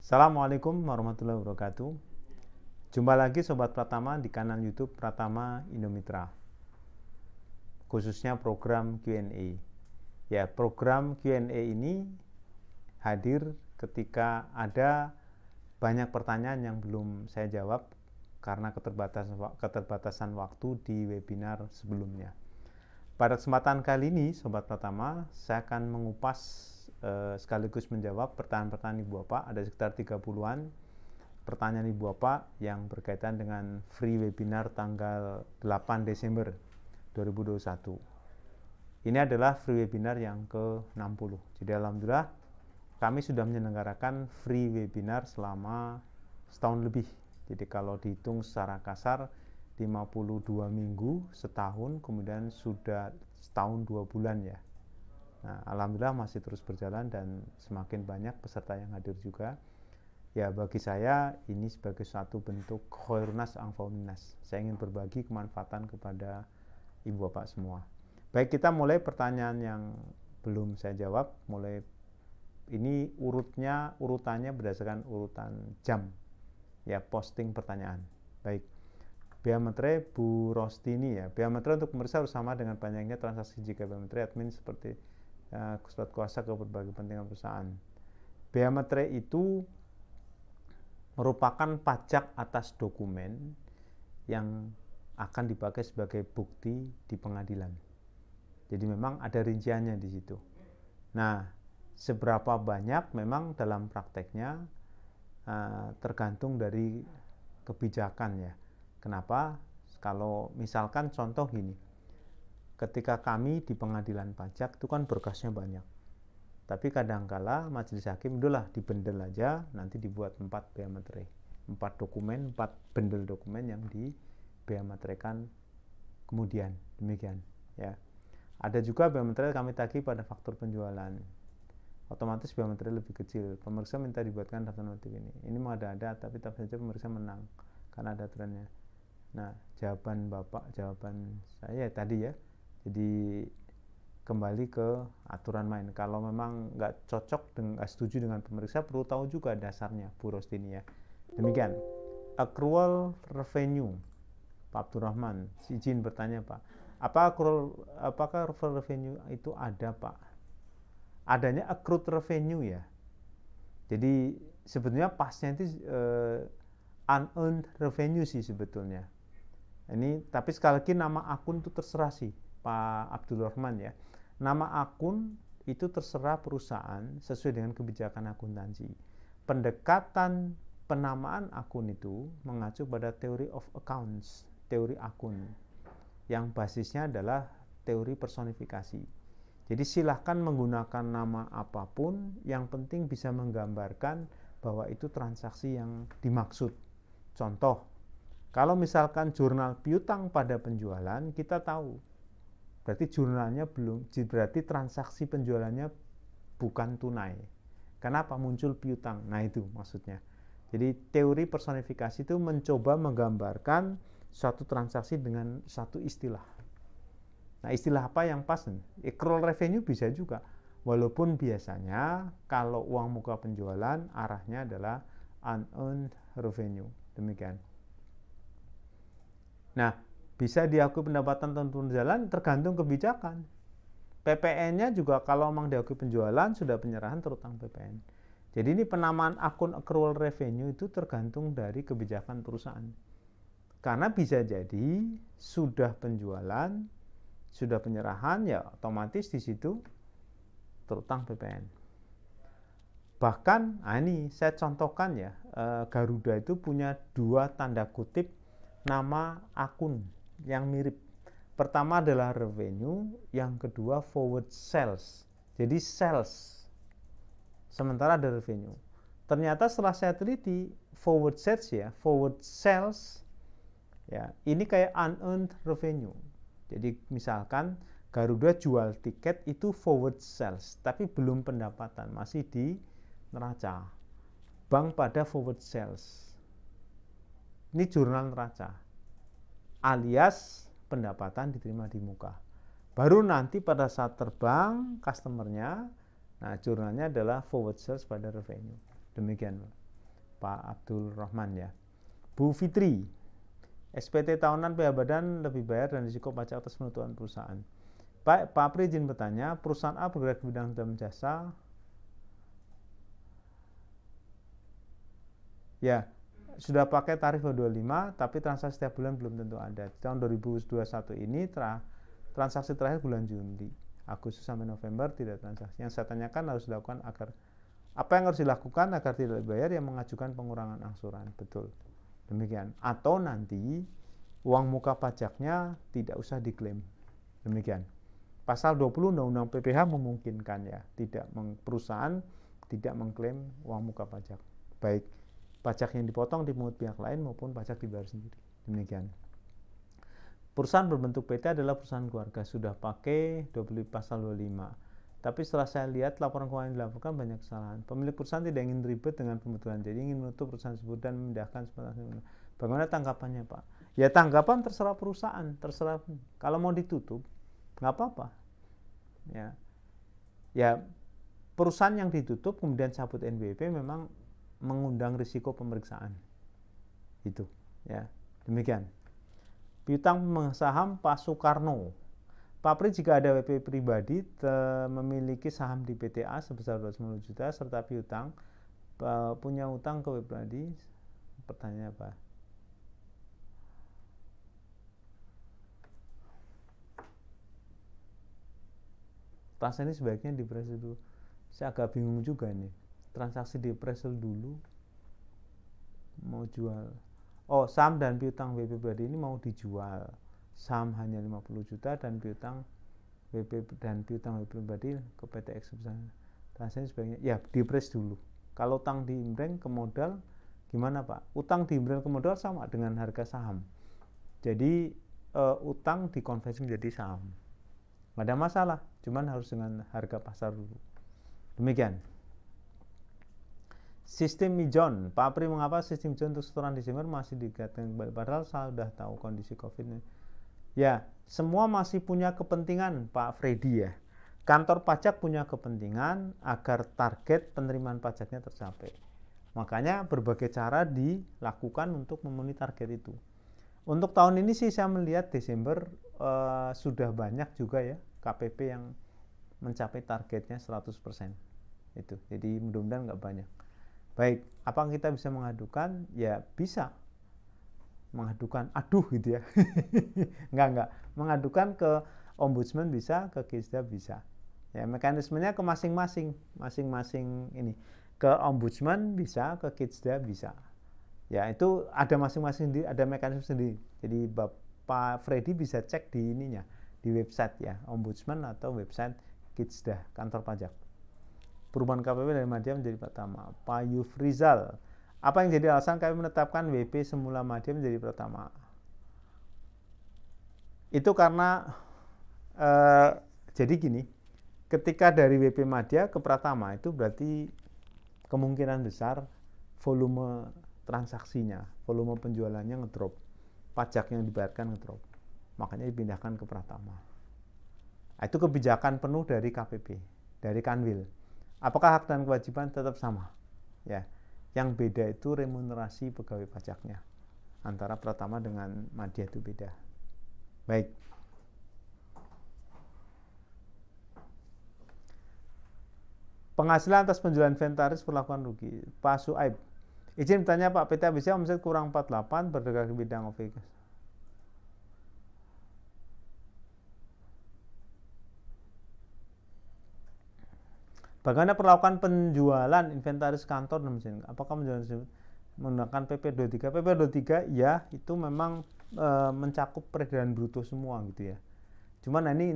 Assalamualaikum warahmatullahi wabarakatuh. Jumpa lagi Sobat Pratama di kanal YouTube Pratama Indomitra, khususnya program Q&A. Ya, program Q&A ini hadir ketika ada banyak pertanyaan yang belum saya jawab karena keterbatasan waktu di webinar sebelumnya. Pada kesempatan kali ini, Sobat Pratama, saya akan mengupas sekaligus menjawab pertanyaan-pertanyaan Ibu Bapak. Ada sekitar 30-an pertanyaan Ibu Bapak yang berkaitan dengan free webinar tanggal 8 Desember 2021. Ini adalah free webinar yang ke-60. Jadi alhamdulillah kami sudah menyelenggarakan free webinar selama setahun lebih. Jadi kalau dihitung secara kasar 52 minggu, setahun, kemudian sudah setahun 2 bulan ya. Nah, alhamdulillah masih terus berjalan dan semakin banyak peserta yang hadir juga. Ya, bagi saya ini sebagai suatu bentuk khairun nas anfa'un nas. Saya ingin berbagi kemanfaatan kepada Ibu Bapak semua. Baik, kita mulai pertanyaan yang belum saya jawab. Mulai ini urutannya berdasarkan urutan jam. Ya, posting pertanyaan. Baik. Bea Materai Bu Rostini ya. Bea Materai untuk pemirsa harus sama dengan banyaknya transaksi jika Bea Materai admin seperti surat kuasa ke berbagai kepentingan perusahaan. Bea Materai itu merupakan pajak atas dokumen yang akan dipakai sebagai bukti di pengadilan. Jadi memang ada rinciannya di situ. Nah, seberapa banyak memang dalam prakteknya tergantung dari kebijakan ya. Kenapa? Kalau misalkan contoh gini, ketika kami di pengadilan pajak itu kan berkasnya banyak. Tapi kadangkala majelis hakim udahlah dibendel aja, nanti dibuat 4 bea materai. 4 dokumen, 4 bendel dokumen yang di bea materaikan kemudian. Demikian ya. Ada juga bea materai kami tagih pada faktur penjualan. Otomatis bea materai lebih kecil. Pemeriksa minta dibuatkan daftar notif ini. Ini mau ada tapi tetap saja pemeriksa menang karena ada aturannya. Nah, jawaban saya tadi ya. Jadi kembali ke aturan main. Kalau memang nggak cocok nggak setuju dengan pemeriksa, perlu tahu juga dasarnya Bu Rostini ya. Demikian. Accrual revenue, Pak Abdurrahman, izin bertanya Pak. Apakah accrual revenue itu ada Pak? Adanya accrued revenue ya. Jadi sebetulnya pasnya itu unearned revenue sih sebetulnya. Ini tapi sekali lagi nama akun itu terserah sih Pak Abdurrahman ya. Nama akun itu terserah perusahaan sesuai dengan kebijakan akuntansi. Pendekatan penamaan akun itu mengacu pada teori of accounts, teori akun, yang basisnya adalah teori personifikasi. Jadi silahkan menggunakan nama apapun, yang penting bisa menggambarkan bahwa itu transaksi yang dimaksud. Contoh, kalau misalkan jurnal piutang pada penjualan, kita tahu berarti jurnalnya belum, berarti transaksi penjualannya bukan tunai. Kenapa muncul piutang? Nah itu maksudnya. Jadi teori personifikasi itu mencoba menggambarkan suatu transaksi dengan satu istilah. Nah istilah apa yang pas? Accrual revenue bisa juga. Walaupun biasanya kalau uang muka penjualan arahnya adalah unearned revenue. Demikian. Nah, bisa diakui pendapatan tentu jalan tergantung kebijakan. PPN-nya juga kalau memang diakui penjualan sudah penyerahan terutang PPN. Jadi ini penamaan akun accrual revenue itu tergantung dari kebijakan perusahaan. Karena bisa jadi sudah penjualan, sudah penyerahan ya otomatis di situ terutang PPN. Bahkan, ini saya contohkan ya, Garuda itu punya 2 tanda kutip nama akun yang mirip. Pertama adalah revenue, yang kedua forward sales. Jadi sales, sementara ada revenue. Ternyata setelah saya teliti forward sales ya, ini kayak unearned revenue. Jadi misalkan Garuda jual tiket itu forward sales, tapi belum pendapatan, masih di neraca. Bank pada forward sales. Ini jurnal neraca, alias pendapatan diterima di muka. Baru nanti pada saat terbang customernya, nah jurnalnya adalah forward sales pada revenue. Demikian. Pak Abdul Rahman ya. Bu Fitri, SPT tahunan PH Badan lebih bayar dan risiko pajak atas penutupan perusahaan. Pak Pri izin bertanya, perusahaan A bergerak di bidang dan jasa. Ya, sudah pakai tarif 25, tapi transaksi setiap bulan belum tentu ada. Di tahun 2021 ini transaksi terakhir bulan Juli, Agustus sampai November tidak transaksi. Yang saya tanyakan harus dilakukan agar apa yang harus dilakukan agar tidak dibayar, yang mengajukan pengurangan angsuran. Betul. Demikian. Atau nanti uang muka pajaknya tidak usah diklaim. Demikian. Pasal 20 Undang-Undang PPh memungkinkan ya, perusahaan tidak mengklaim uang muka pajak. Baik pajak yang dipotong dipungut pihak lain maupun pajak dibayar sendiri. Demikian. Perusahaan berbentuk PT adalah perusahaan keluarga, sudah pakai pasal 25. Tapi setelah saya lihat laporan keuangan yang dilaporkan banyak kesalahan. Pemilik perusahaan tidak ingin ribet dengan pembetulan, jadi ingin menutup perusahaan tersebut dan memindahkan sepenuhnya. Bagaimana tanggapannya, Pak? Ya tanggapan terserah perusahaan, terserah. Kalau mau ditutup, nggak apa-apa. Ya perusahaan yang ditutup kemudian cabut NPWP memang mengundang risiko pemeriksaan. Itu, ya. Demikian. Piutang pemegang saham Pak Soekarno. Pak Pri, jika ada WP pribadi memiliki saham di PTA sebesar 250 juta serta piutang punya utang ke WP pribadi, pertanyaannya apa? Tas ini sebaiknya diproses dulu. Saya agak bingung juga nih. Transaksi diproses dulu mau jual. Oh, saham dan piutang WP pribadi ini mau dijual. Saham hanya 50 juta dan piutang WP pribadi ke PT X sebesar. Transaksi sebaiknya ya dipres dulu. Kalau utang diimbreng ke modal gimana, Pak? Utang diimbreng ke modal sama dengan harga saham. Jadi utang dikonversi menjadi saham. Nggak ada masalah, cuman harus dengan harga pasar dulu. Demikian. Sistem Mijon, Pak Pri, mengapa sistem Mijon untuk setoran Desember masih digatkan kembali? Padahal saya sudah tahu kondisi COVID ini. Ya, semua masih punya kepentingan, Pak Freddy ya. Kantor pajak punya kepentingan agar target penerimaan pajaknya tercapai. Makanya berbagai cara dilakukan untuk memenuhi target itu. Untuk tahun ini sih saya melihat Desember sudah banyak juga ya KPP yang mencapai targetnya 100%. Itu. Jadi mudah-mudahan nggak banyak. Baik, apa kita bisa mengadukan? Ya bisa. Mengadukan gitu ya. enggak mengadukan ke ombudsman bisa, ke Kisda bisa ya, mekanismenya ke masing-masing ini, ke ombudsman bisa, ke Kisda bisa ya, itu ada masing-masing, ada mekanisme sendiri. Jadi Bapak Freddy bisa cek di ininya, di website ya, ombudsman atau website Kisda kantor pajak. Perubahan KPP dari Madya menjadi Pratama. Pak Yufrizal, apa yang jadi alasan kami menetapkan WP semula Madya menjadi Pratama? Itu karena jadi gini, ketika dari WP Madya ke Pratama itu berarti kemungkinan besar volume transaksinya, volume penjualannya ngedrop, pajak yang dibayarkan ngedrop, makanya dipindahkan ke Pratama. Itu kebijakan penuh dari KPP, dari Kanwil. Apakah hak dan kewajiban tetap sama? Ya. Yang beda itu remunerasi pegawai pajaknya. Antara Pratama dengan Madya itu beda. Baik. Penghasilan atas penjualan inventaris perlakuan rugi. Pak Suaib, izin bertanya Pak, PT ABC omset kurang 48 bergerak di bidang OVK. Bagaimana perlakuan penjualan inventaris kantor dan mesin? Apakah penjualan tersebut menggunakan PP23? PP23 ya, itu memang mencakup peredaran bruto semua gitu ya. Cuman ini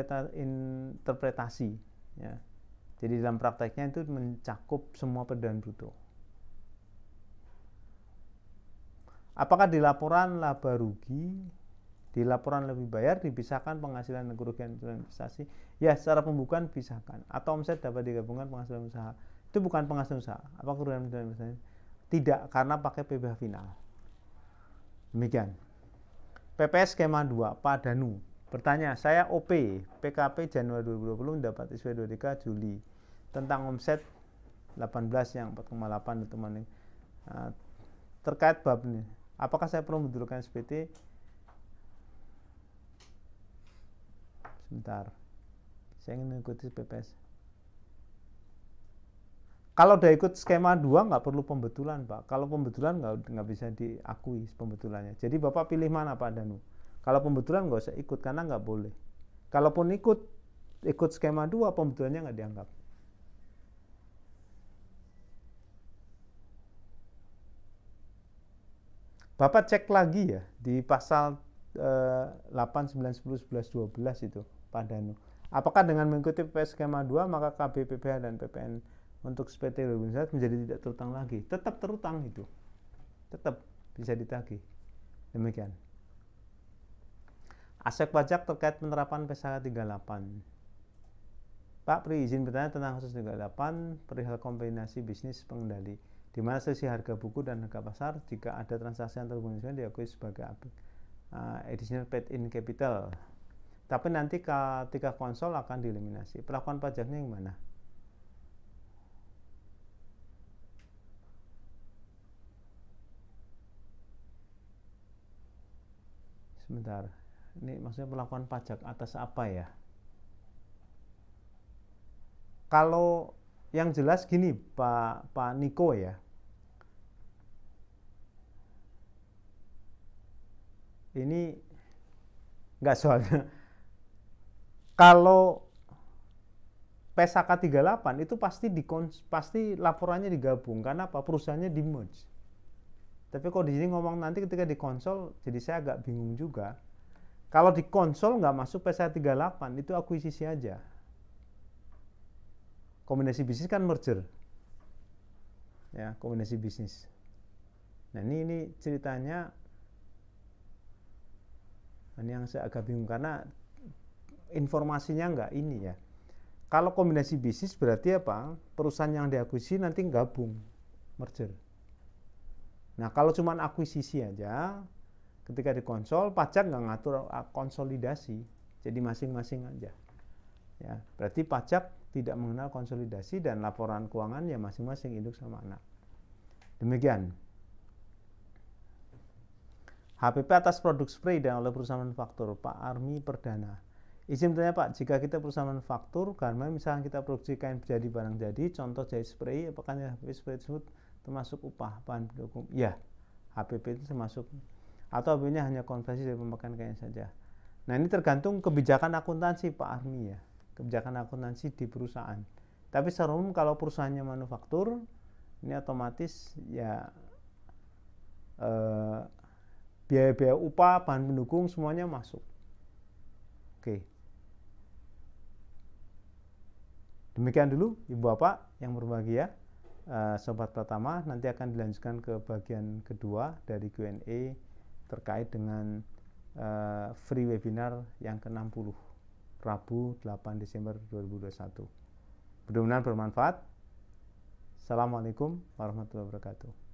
interpretasi ya. Jadi dalam prakteknya itu mencakup semua peredaran bruto. Apakah di laporan laba rugi, di laporan lebih bayar dipisahkan penghasilan dan kerugian investasi? Ya, secara pembukuan pisahkan. Atau omset dapat digabungkan penghasilan usaha. Itu bukan penghasilan usaha. Apa kerugian investasi? Tidak, karena pakai PPh final. Demikian. PPS skema 2, Pak Danu. Bertanya, saya OP, PKP Januari 2020 mendapat SP23 Juli. Tentang omset 18 yang 4,8 teman. Nah, terkait bab ini, apakah saya perlu membetulkan SPT? Sebentar, saya ingin mengikuti PPS. Kalau udah ikut skema 2 nggak perlu pembetulan, Pak. Kalau pembetulan nggak bisa diakui pembetulannya. Jadi Bapak pilih mana, Pak Danu? Kalau pembetulan nggak usah ikut karena nggak boleh. Kalaupun ikut skema 2, pembetulannya nggak dianggap. Bapak cek lagi ya di pasal 8, 9, 10, 11, 12 itu, Pak Danu. Apakah dengan mengikuti PPS skema 2 maka KB, PPh dan PPN untuk SPT menjadi tidak terutang lagi? Tetap terutang itu. Tetap bisa ditagih. Demikian. Aspek pajak terkait penerapan PSK 38. Pak, beri izin bertanya tentang kasus 38 perihal kombinasi bisnis pengendali, di mana selisih harga buku dan harga pasar jika ada transaksi antar hubungan diakui sebagai additional paid in capital. Tapi nanti ketika konsol akan dieliminasi. Perlakuan pajaknya yang mana? Sebentar. Ini maksudnya perlakuan pajak atas apa ya? Kalau yang jelas gini, Pak Niko ya. Ini nggak soalnya. Kalau PSK 38 itu pasti laporannya digabung karena apa? Perusahaannya di merge. Tapi kalau di sini ngomong nanti ketika di konsol, jadi saya agak bingung juga. Kalau di konsol nggak masuk PSK 38 itu akuisisi aja. Kombinasi bisnis kan merger, ya kombinasi bisnis. Nah ini ceritanya, ini yang saya agak bingung karena informasinya nggak ini ya. Kalau kombinasi bisnis berarti apa? Perusahaan yang diakuisisi nanti gabung, merger. Nah kalau cuma akuisisi aja, ketika di konsol pajak nggak ngatur konsolidasi, jadi masing-masing aja. Ya, berarti pajak tidak mengenal konsolidasi dan laporan keuangan ya masing-masing induk sama anak. Demikian. HPP atas produk spray dan oleh perusahaan manufaktur, Pak Armi Perdana. Izin bertanya Pak, jika kita perusahaan manufaktur, karena misalnya kita produksi kain jadi barang jadi, contoh jahit spray, apakah HPP spray tersebut termasuk upah bahan pendukung? Ya, HPP itu termasuk, atau HPP-nya hanya konversi dari pemakaian kain saja. Nah ini tergantung kebijakan akuntansi Pak Armi ya. Kebijakan akuntansi di perusahaan. Tapi secara umum kalau perusahaannya manufaktur, ini otomatis ya biaya-biaya upah, bahan pendukung semuanya masuk. Oke. Demikian dulu Ibu Bapak yang berbahagia. Sobat Pratama, nanti akan dilanjutkan ke bagian kedua dari Q&A terkait dengan free webinar yang ke-60. Rabu 8 Desember 2021. Mudah-mudahan bermanfaat. Assalamualaikum warahmatullahi wabarakatuh.